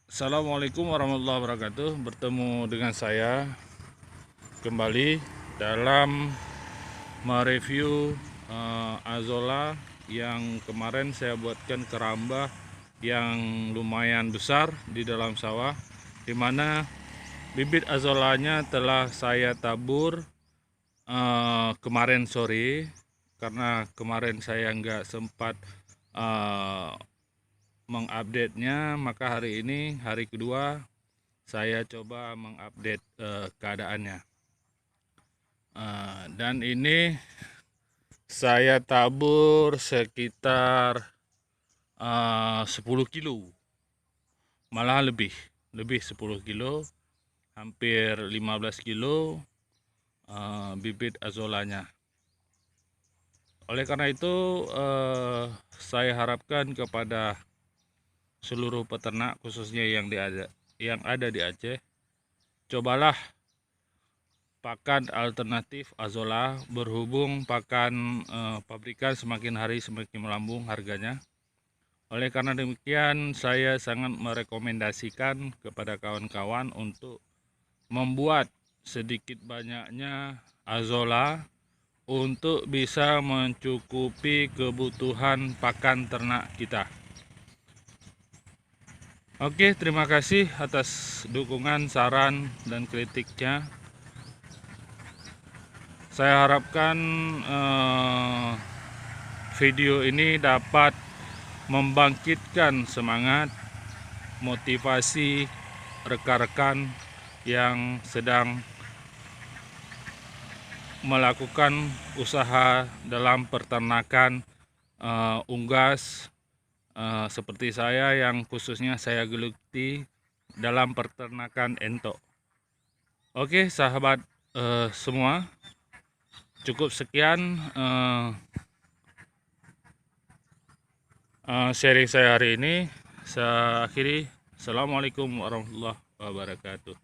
Assalamualaikum warahmatullahi wabarakatuh. Bertemu dengan saya kembali dalam mereview azolla yang kemarin saya buatkan keramba yang lumayan besar di dalam sawah, dimana bibit azollanya telah saya tabur kemarin sore. Karena kemarin saya nggak sempat mengupdate-nya, maka hari ini hari kedua saya coba mengupdate keadaannya. Dan ini saya tabur sekitar 10 kilo, malah lebih 10 kilo, hampir 15 kilo bibit azollanya. Oleh karena itu saya harapkan kepada seluruh peternak, khususnya yang ada di Aceh, cobalah pakan alternatif azolla, berhubung pakan pabrikan semakin hari semakin melambung harganya. Oleh karena demikian, saya sangat merekomendasikan kepada kawan-kawan untuk membuat sedikit banyaknya azolla untuk bisa mencukupi kebutuhan pakan ternak kita. Oke, terima kasih atas dukungan, saran, dan kritiknya. Saya harapkan video ini dapat membangkitkan semangat, motivasi rekan-rekan yang sedang melakukan usaha dalam peternakan unggas, seperti saya yang khususnya saya geluti dalam peternakan entok. Oke sahabat semua, cukup sekian sharing saya hari ini. Saya akhiri. Assalamualaikum warahmatullahi wabarakatuh.